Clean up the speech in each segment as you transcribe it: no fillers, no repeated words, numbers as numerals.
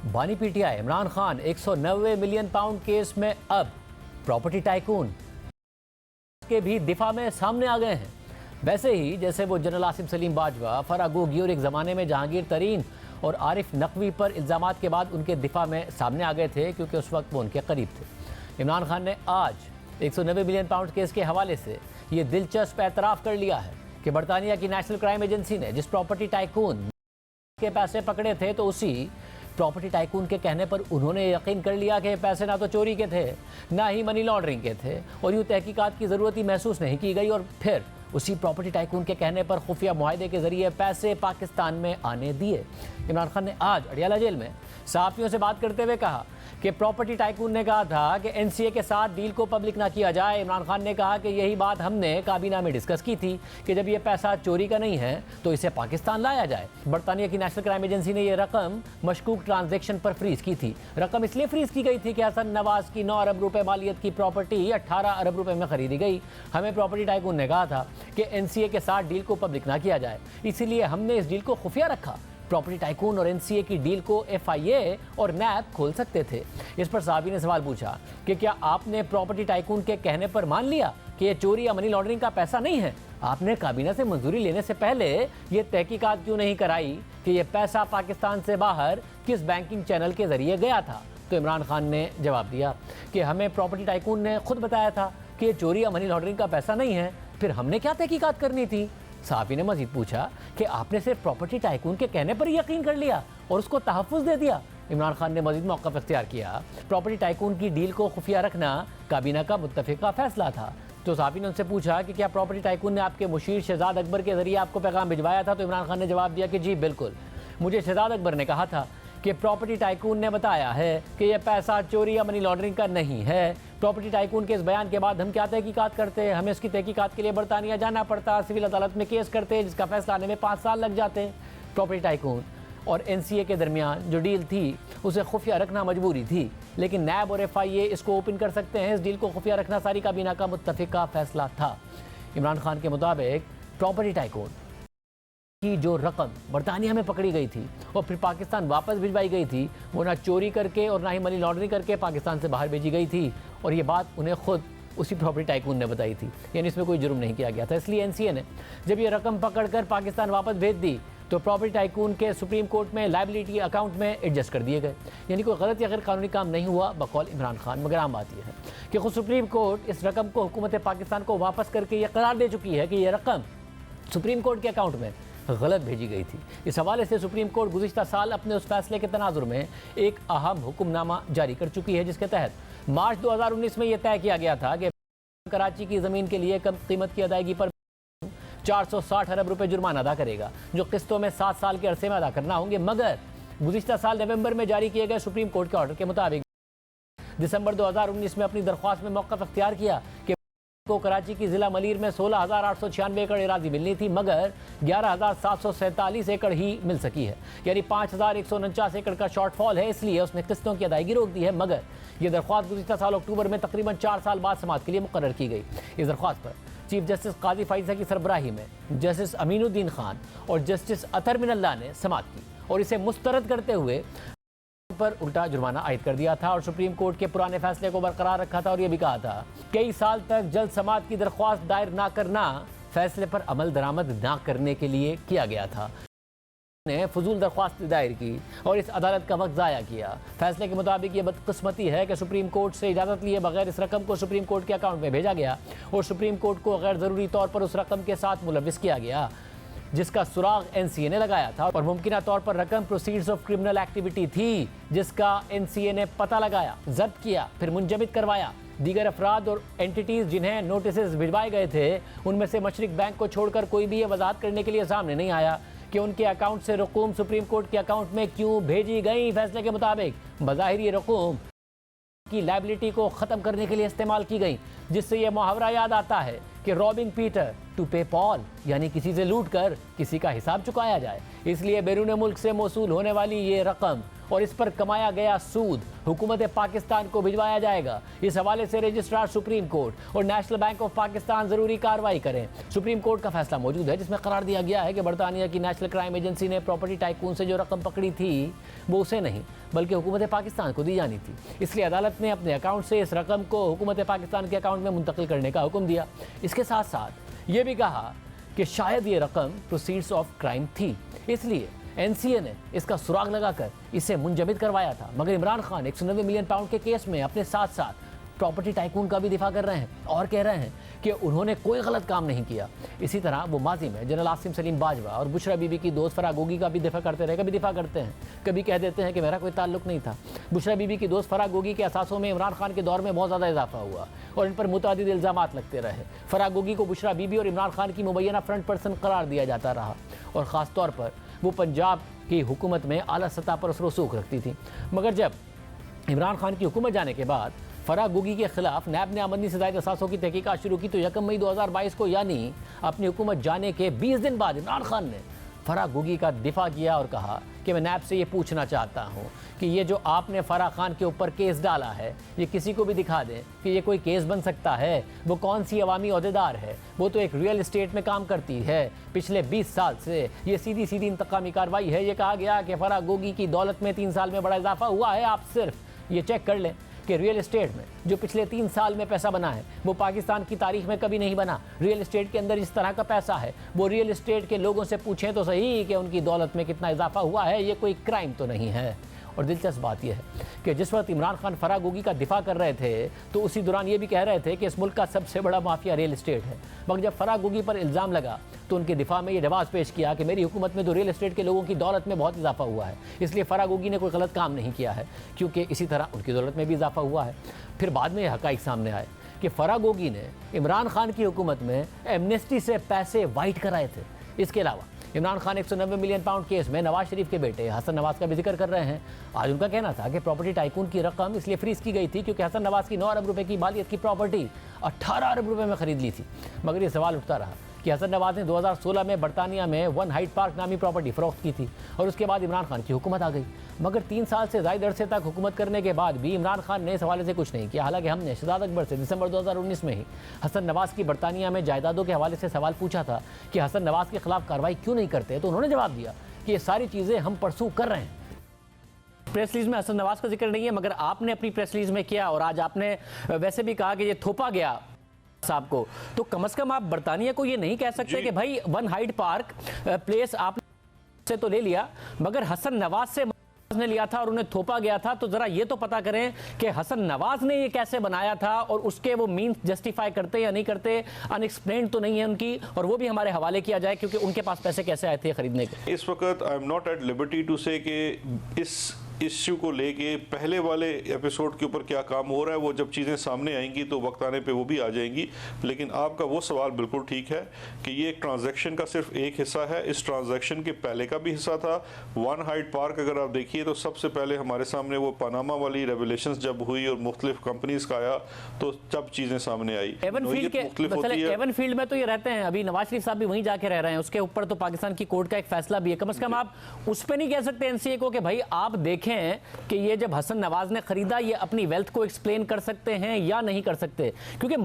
बानी PTI Imran Khan 190 million pound case में अब प्रॉपर्टी टाइकून के भी दिफा में सामने आ गए हैं। वैसे ही जैसे वो जनरल आसिम सलीम बाजवा, फराह गोगी और एक ज़माने में जहांगीर तरीन और आरिफ नकवी पर इल्ज़ामात के बाद उनके दिफा में सामने आ गए थे क्योंकि उस वक्त वो उनके करीब थे। इमरान खान ने आज 190 मिलियन पाउंड केस के हवाले से ये दिलचस्प एतराफ़ कर लिया है कि बरतानिया की नेशनल क्राइम एजेंसी ने जिस प्रॉपर्टी टाइकून के पैसे पकड़े थे तो उसी प्रॉपर्टी टाइकून के कहने पर उन्होंने यकीन कर लिया कि पैसे ना तो चोरी के थे ना ही मनी लॉन्ड्रिंग के थे और यूँ तहकीकात की ज़रूरत ही महसूस नहीं की गई और फिर उसी प्रॉपर्टी टाइकून के कहने पर खुफिया मुआहदे के जरिए पैसे पाकिस्तान में आने दिए। इमरान खान ने आज अडियाला जेल में सहाफ़ियों से बात करते हुए कहा कि प्रॉपर्टी टाइकून ने कहा था कि एनसीए के साथ डील को पब्लिक ना किया जाए। इमरान खान ने कहा कि यही बात हमने काबीना में डिस्कस की थी कि जब ये पैसा चोरी का नहीं है तो इसे पाकिस्तान लाया जाए। बरतानिया की नेशनल क्राइम एजेंसी ने यह रकम मशकूक ट्रांजैक्शन पर फ्रीज की थी। रकम इसलिए फ्रीज की गई थी कि हसन नवाज की 9 अरब रुपए मालियत की प्रॉपर्टी 18 अरब रुपए में खरीदी गई। हमें प्रॉपर्टी टाइकून ने कहा था कि एनसीए के साथ डील को पब्लिक ना किया जाए, इसीलिए हमने इस डील को खुफिया रखा। प्रॉपर्टी टाइकून और एनसीए की डील को एफआईए और नैब खोल सकते थे। इस पर साहबी ने सवाल पूछा कि क्या आपने प्रॉपर्टी टाइकून के कहने पर मान लिया कि यह चोरी या मनी लॉन्ड्रिंग का पैसा नहीं है? आपने काबीना से मंजूरी लेने से पहले ये तहकीकात क्यों नहीं कराई कि यह पैसा पाकिस्तान से बाहर किस बैंकिंग चैनल के जरिए गया था? तो इमरान खान ने जवाब दिया कि हमें प्रॉपर्टी टाइकून ने खुद बताया था कि यह चोरी या मनी लॉन्ड्रिंग का पैसा नहीं है, फिर हमने क्या तहकीकात करनी थी? साहबी ने मजीद पूछा कि आपने सिर्फ प्रॉपर्टी टाइकून के कहने पर यकीन कर लिया और उसको तहफ़्फ़ुज़ दे दिया। इमरान खान ने मजीद मौक़िफ़ इख्तियार किया। प्रॉपर्टी टाइकून की डील को खुफिया रखना काबीना का मुत्तफ़िक़ा फ़ैसला था। तो साहबी ने उनसे पूछा कि क्या प्रॉपर्टी टाइकून ने आपके मुशीर शहजाद अकबर के ज़रिए आपको पैगाम भिजवाया था? तो इमरान खान ने जवाब दिया कि जी बिल्कुल, मुझे शहजाद अकबर ने कहा था कि प्रॉपर्टी टाइकून ने बताया है कि यह पैसा चोरी या मनी लॉन्ड्रिंग का नहीं है। प्रॉपर्टी टाइकून के इस बयान के बाद हम क्या तहकीकात करते हैं? हमें इसकी तहकीकात के लिए बरतानिया जाना पड़ता, सिविल अदालत में केस करते जिसका फैसला आने में 5 साल लग जाते। प्रॉपर्टी टाइकून और एनसीए के दरमियान जो डील थी उसे खुफिया रखना मजबूरी थी, लेकिन नैब और एफआईए इसको ओपन कर सकते हैं। इस डील को खुफिया रखना सारी काबीना का मुत्तफ़िक़ा फैसला था। इमरान खान के मुताबिक प्रॉपर्टी टाइकून की जो रकम बरतानिया में पकड़ी गई थी और फिर पाकिस्तान वापस भिजवाई गई थी, वो ना चोरी करके और ना ही मनी लॉन्ड्रिंग करके पाकिस्तान से बाहर भेजी गई थी और ये बात उन्हें खुद उसी प्रॉपर्टी टाइकून ने बताई थी, यानी इसमें कोई जुर्म नहीं किया गया था। इसलिए एनसीए ने जब ये रकम पकड़कर पाकिस्तान वापस भेज दी तो प्रॉपर्टी टाइकून के सुप्रीम कोर्ट में लायबिलिटी अकाउंट में एडजस्ट कर दिए गए, यानी कोई गलत या गैर कानूनी काम नहीं हुआ बकौल इमरान खान। मगर आम बात यह है कि खुद सुप्रीम कोर्ट इस रकम को हुकूमत पाकिस्तान को वापस करके यह करार दे चुकी है कि यह रकम सुप्रीम कोर्ट के अकाउंट में गलत भेजी गई थी। इस हवाले से सुप्रीम कोर्ट गुज़िश्ता साल अपने उस फैसले के तनाजुर में एक अहम हुक्मनामा जारी कर चुकी है, जिसके तहत मार्च 2019 में यह तय किया गया था कि कराची की ज़मीन के लिए कम कीमत की अदायगी पर 460 अरब रुपए जुर्माना अदा करेगा, जो किस्तों में 7 साल के अरसे में अदा करना होंगे। मगर गुज़िश्ता साल नवंबर में जारी किए गए सुप्रीम कोर्ट के ऑर्डर के मुताबिक दिसंबर 2019 में अपनी दरख्वास्त में मौक़िफ़ इख्तियार किया कि को कराची की जिला मलीर में 16,896 एकड़ इरादी मिलनी थी, मगर 11,747 एकड़ ही मिल सकी है, यानी 5,149 एकड़ का शॉर्टफॉल है। इसलिए उसने किस्तों की अदायगी रोक दी है। मगर यह दरख्वास्त गुज़िश्ता साल अक्टूबर में तकरीबन 4 साल बाद समाअत के लिए मुकर्रर की गई। इस दरख्वास्त पर चीफ जस्टिस काजी फाइजा की सरबराही में जस्टिस अमीनुद्दीन खान और जस्टिस अतर मिनल्ला ने समाअत की और इसे मुस्तरद करते हुए पर उल्टा जुर्माना आयद कर दिया था और सुप्रीम कोर्ट के पुराने फैसले को बरकरार रखा था और यह भी कहा था कई साल तक जल्द समाअत की दरख्वास्त दायर ना करना फैसले पर अमल दरामद ना करने के लिए किया गया था। ने फजूल दरख्वास्त दायर की और इस अदालत का वक्त ज़ाया किया। फैसले के मुताबिक ये बदकिस्मती है कि सुप्रीम कोर्ट से इजाज़त लिए बगैर इस रकम को सुप्रीम कोर्ट के अकाउंट में भेजा गया और सुप्रीम कोर्ट को गैर ज़रूरी तौर पर उस रकम के साथ मुलविस किया गया जिसका सुराग एनसीए ने लगाया था और मुमकिन तौर पर रकम प्रोसीड्स ऑफ क्रिमिनल एक्टिविटी थी, जिसका एनसीए ने पता लगाया, जब्त किया, फिर मुंजमद करवाया। दीगर अफराद और एंटिटीज़ जिन्हें नोटिस भिजवाए गए थे उनमें से मशरिक बैंक को छोड़कर कोई भी ये वजाहत करने के लिए सामने नहीं आया कि उनके अकाउंट से रकूम सुप्रीम कोर्ट के अकाउंट में क्यों भेजी गई। फैसले के मुताबिक बज़ाहिर ये रकूम की लायबिलिटी को ख़त्म करने के लिए इस्तेमाल की गई, जिससे यह मुहावरा याद आता है कि रॉबिंग पीटर टू पे पॉल, यानी किसी से लूट कर किसी का हिसाब चुकाया जाए। इसलिए बैरून मुल्क से मौसूल होने वाली ये रकम और इस पर कमाया गया सूद हुकूमत पाकिस्तान को भिजवाया जाएगा। इस हवाले से रजिस्ट्रार सुप्रीम कोर्ट और नेशनल बैंक ऑफ पाकिस्तान जरूरी कार्रवाई करें। सुप्रीम कोर्ट का फैसला मौजूद है जिसमें करार दिया गया है कि बरतानिया की नेशनल क्राइम एजेंसी ने प्रॉपर्टी टाइकून से जो रकम पकड़ी थी वो उसे नहीं बल्कि हुकूमत पाकिस्तान को दी जानी थी। इसलिए अदालत ने अपने अकाउंट से इस रकम को हुकूमत पाकिस्तान के अकाउंट में मुंतकिल करने का हुक्म दिया। इसके साथ साथ ये भी कहा कि शायद ये रकम प्रोसीड्स ऑफ क्राइम थी, इसलिए एनसीए ने इसका सुराग लगाकर इसे मुंजमद करवाया था। मगर इमरान खान 190 मिलियन पाउंड के केस में अपने साथ साथ प्रॉपर्टी टाइकून का भी दिफा कर रहे हैं और कह रहे हैं कि उन्होंने कोई गलत काम नहीं किया। इसी तरह वो माजी में जनरल आसिम सलीम बाजवा और बुशरा बीबी की दोस्त फराह गोगी का भी दिफा करते रहे। कभी दिफा करते हैं, कभी कह देते हैं कि मेरा कोई ताल्लुक नहीं था। बुशरा बीबी की दोस्त फराह गोगी के असासों में इमरान खान के दौर में बहुत ज़्यादा इजाफा हुआ और इन पर मुतअद्दिद इल्ज़ामात लगते रहे। फराह गोगी को बुशरा बीबी और इमरान खान की मुबैना फ्रंट पर्सन करार दिया जाता रहा और ख़ास तौर पर वो पंजाब की हुकूमत में आला सतह पर रसूख रखती थी। मगर जब इमरान खान की हुकूमत जाने के बाद फराह गोगी के खिलाफ नैब ने आमदनी से ज़ायद असासों की तहकीकात शुरू की तो 1 मई 2022 को यानी अपनी हुकूमत जाने के 20 दिन बाद इमरान खान ने फराह गोगी का दिफा किया और कहा कि मैं नैब से ये पूछना चाहता हूँ कि ये जो आपने फराह खान के ऊपर केस डाला है ये किसी को भी दिखा दें कि ये कोई केस बन सकता है। वो कौन सी अवामी ओहदेदार है, वो तो एक रियल इस्टेट में काम करती है। पिछले 20 साल से ये सीधी सीधी इंतकामी कार्रवाई है। ये कहा गया कि फराह गोगी की दौलत में 3 साल में बड़ा इजाफा हुआ है। आप सिर्फ ये चेक कर लें कि रियल इस्टेट में जो पिछले 3 साल में पैसा बना है वो पाकिस्तान की तारीख में कभी नहीं बना। रियल इस्टेट के अंदर इस तरह का पैसा है, वो रियल इस्टेट के लोगों से पूछें तो सही कि उनकी दौलत में कितना इजाफा हुआ है। ये कोई क्राइम तो नहीं है। और दिलचस्प बात यह है कि जिस वक्त इमरान खान फराह गोगी का दिफा कर रहे थे तो उसी दौरान ये भी कह रहे थे कि इस मुल्क का सबसे बड़ा माफिया रियल इस्टेट है। मगर जब फराह गोगी पर इल्ज़ाम लगा तो उनके दिफा में ये जवाब पेश किया कि मेरी हुकूमत में तो रियल इस्टेट के लोगों की दौलत में बहुत इजाफा हुआ है, इसलिए फराह गोगी ने कोई गलत काम नहीं किया है, क्योंकि इसी तरह उनकी दौलत में भी इजाफा हुआ है। फिर बाद में ये हक़ाइक़ सामने आए कि फराह गोगी ने इमरान खान की हुकूमत में एमनेस्टी से पैसे वाइट कराए थे। इसके अलावा Imran Khan 190 million pound case में नवाज शरीफ के बेटे हसन नवाज का भी जिक्र कर रहे हैं। आज उनका कहना था कि प्रॉपर्टी टाइकून की रकम इसलिए फ्रीज की गई थी क्योंकि हसन नवाज की 9 अरब रुपए की मालियत की प्रॉपर्टी 18 अरब रुपए में खरीद ली थी। मगर ये सवाल उठता रहा कि हसन नवाज ने 2016 में बरतानिया में 1 हाइड पार्क नामी प्रॉपर्टी फरोख्त की थी और उसके बाद इमरान खान की हुकूमत आ गई। मगर 3 साल से ज़ायद अरसे तक हुकूमत करने के बाद भी इमरान खान ने इस हवाले से कुछ नहीं किया। हालांकि हमने शहजाद अकबर से दिसंबर 2019 में ही हसन नवाज की बरतानिया में जायदादों के हवाले से सवाल पूछा था कि हसन नवाज के खिलाफ कार्रवाई क्यों नहीं करते, तो उन्होंने जवाब दिया कि ये सारी चीज़ें हम परसू कर रहे हैं। प्रेस रिलीज में हसन नवाज का जिक्र नहीं है, मगर आपने अपनी प्रेस रिलीज में किया और आज आपने वैसे भी कहा कि ये थोपा गया साहब को, तो कम से कम आप बरतानिया को ये नहीं कह सकते कि भाई 1 हाइड पार्क प्लेस आपने से तो ले लिया मगर हसन नवाज से ने लिया था और उन्हें थोपा गया था। तो जरा ये तो पता करें कि हसन नवाज ने ये कैसे बनाया था और उसके वो मीन्स जस्टिफाई करते या नहीं करते, अनएक्सप्लेन्ड तो नहीं है उनकी, और वो भी हमारे हवाले किया जाए क्योंकि उनके पास पैसे कैसे आए थे खरीदने के। इस वक्त I am not at liberty to say कि इस इश्यू को लेके पहले वाले एपिसोड के ऊपर क्या काम हो रहा है, वो जब चीज़ें सामने आएंगी तो वक्त आने पे वो भी आ जाएंगी। लेकिन आपका वो सवाल बिल्कुल ठीक है कि ये एक ट्रांजैक्शन का सिर्फ एक हिस्सा है। इस ट्रांजैक्शन के पहले का भी हिस्सा था 1 हाइड पार्क। अगर आप देखिए तो सबसे पहले हमारे सामने वो पनामा वाली रेवलेशंस जब हुई और मुख्तलिफ कंपनीज का आया तो जब चीज़ें सामने आई। एवन फील्ड में तो ये रहते हैं, अभी नवाज शरीफ साहब भी वहीं जाके रह रहे हैं, उसके ऊपर तो पाकिस्तान की कोर्ट का एक फैसला भी है। कम से कम आप उस पर नहीं कह सकते एनसीए को कि भाई आप देखें कि ये जब हसन नवाज ने खरीदा ये अपनी वेल्थ को एक्सप्लेन कर सकते हैं या नहीं कर सकते, क्योंकि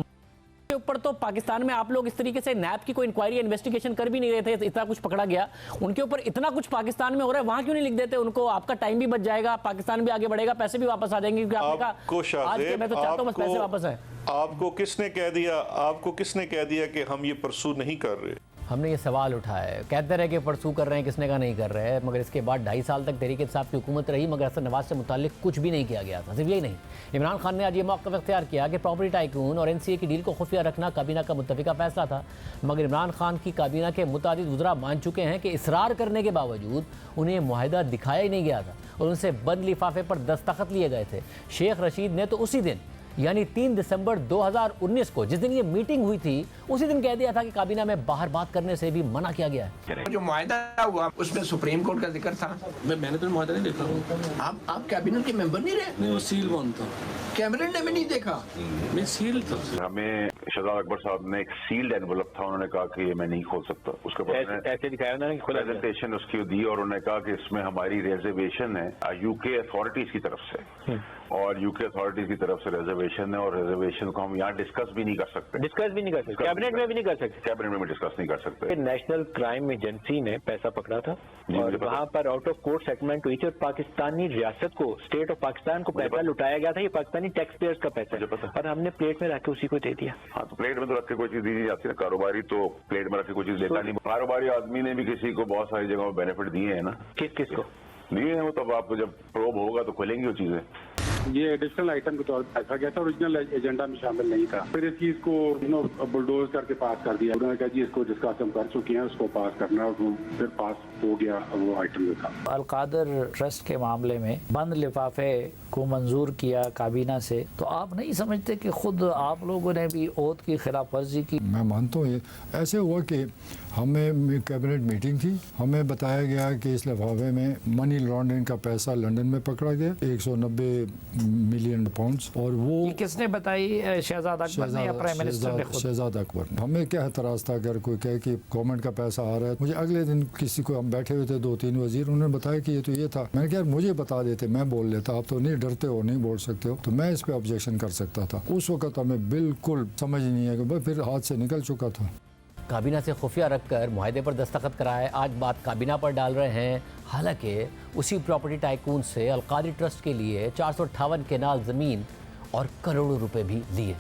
के ऊपर तो पाकिस्तान में आप लोग इस तरीके से नैब की कोई इंक्वायरी इन्वेस्टिगेशन कर भी नहीं रहे थे। इतना कुछ पकड़ा गया, उनके ऊपर इतना कुछ पाकिस्तान में हो रहा है, वहां क्यों नहीं लिख देते उनको? आपका टाइम भी बच जाएगा, पाकिस्तान भी आगे बढ़ेगा, पैसे भी वापस आ जाएंगे, क्योंकि आपने कहा आज के मैं तो चाहता हूं बस पैसे वापस आए। आपको किसने कह दिया कि हम ये परसू नहीं कर रहे? हमने ये सवाल उठाया, कहते रहे कि परसू कर रहे हैं, किसने कहा नहीं कर रहे हैं। मगर इसके बाद 2.5 साल तक तहरीक इंसाफ की हुकूमत रही मगर हसन नवाज से मुताल्लिक कुछ भी नहीं किया गया था। सिर्फ यही नहीं, इमरान खान ने आज ये मौक़िफ़ इख्तियार किया कि प्रॉपर्टी टाइकून और एनसीए की डील को खुफिया रखना काबीना का मुत्तफ़िका फैसला था। मगर इमरान खान की काबीना के मुतादिद वज़रा मान चुके हैं कि इसरार करने के बावजूद उन्हें मुआहिदा दिखाया ही नहीं गया था और उनसे बंद लिफाफे पर दस्तखत लिए गए थे। शेख रशीद ने तो उसी दिन यानी 3 दिसंबर 2019 को, जिस दिन ये मीटिंग हुई थी, उसी दिन कह दिया था कि काबीना में बाहर बात करने से भी मना किया गया है। जो मुआहिदा हुआ उसमें सुप्रीम कोर्ट का जिक्र था। मैंने तो मुआहिदा नहीं देखा। आप कैबिनेट के मेंबर नहीं रहे? नहीं, वो सील बंद था। कैमरे ने भी नहीं देखा। मैं सील था। हमें शहजाद अकबर साहब ने एक सील्ड एनवलप था, उन्होंने कहा कि ये मैं नहीं खोल सकता। उसके बाद ऐसे दिखाया उन्होंने प्रेजेंटेशन उसकी दी और उन्होंने कहा कि इसमें हमारी रिजर्वेशन है यूके अथॉरिटीज की तरफ से, और यूके अथॉरिटीज की तरफ से रिजर्वेशन है, और रिजर्वेशन को हम यहाँ डिस्कस भी नहीं कर सकते, कैबिनेट में भी नहीं कर सकते, कैबिनेट में भी डिस्कस नहीं कर सकते। नेशनल क्राइम एजेंसी ने पैसा पकड़ा था और वहाँ पर आउट ऑफ कोर्ट सेटलमेंट हुई थी और पाकिस्तानी रियासत को, स्टेट ऑफ पाकिस्तान को पैसा लुटाया गया था। ये पाकिस्तानी टैक्स पेयर्स का पैसा है और हमने प्लेट में रख के उसी को दे दिया। हाँ, तो प्लेट में तो रख के कोई चीज दी नहीं जाती ना, कारोबारी तो प्लेट में रख के कोई चीज लेता नहीं। कारोबारी आदमी ने भी किसी को बहुत सारी जगहों में बेनिफिट दिए हैं ना। किस को दिए हैं वो, तब आपको जब प्रोब होगा तो खुलेंगी वो चीजें। ये एडिशनल आइटम के तौर पर रखा गया था, ओरिजिनल एजेंडा में शामिल नहीं था। फिर इस चीज को बुलडोज करके पास कर दिया। उन्होंने कहा जी इसको डिस्कस हम कर चुके हैं, उसको पास करना है, और वो फिर पास हो गया वो आइटम जो था। अलकादर ट्रस्ट के मामले में बंद लिफाफे को मंजूर किया काबीना से, तो आप नहीं समझते कि खुद आप लोगों ने भी ओथ की खिलाफ वर्जी की? मैं मानता हूँ ये ऐसे हुआ कि हमें कैबिनेट मीटिंग थी, हमें बताया गया कि इस लिफाफे में मनी लॉन्ड्रिंग का पैसा लंदन में पकड़ा गया 190 मिलियन पाउंड्स, और वो किसने बताई? शहजाद अकबर ने या प्राइम मिनिस्टर ने खुद? शहजाद अकबर ने। हमें क्या एतराज था अगर कोई कहे कि गवर्नमेंट का पैसा आ रहा है। मुझे अगले दिन किसी को, हम बैठे हुए थे 2-3 वजीर, उन्होंने बताया कि ये तो ये था। मैंने कहा मुझे बता देते, मैं बोल लेता, आप तो नहीं डरते हो, नहीं बोल सकते हो, तो मैं इस पे ऑब्जेक्शन कर सकता था। उस वक्त हमें बिल्कुल समझ नहीं है कि फिर हाथ से निकल चुका था। काबीना से खुफिया रखकर मुआहदे पर दस्तखत कराए, आज बात काबीना पर डाल रहे हैं। हालांकि उसी प्रॉपर्टी टाइकून से अलकादरी ट्रस्ट के लिए 458 केनाल ज़मीन और करोड़ों रुपए भी लिए।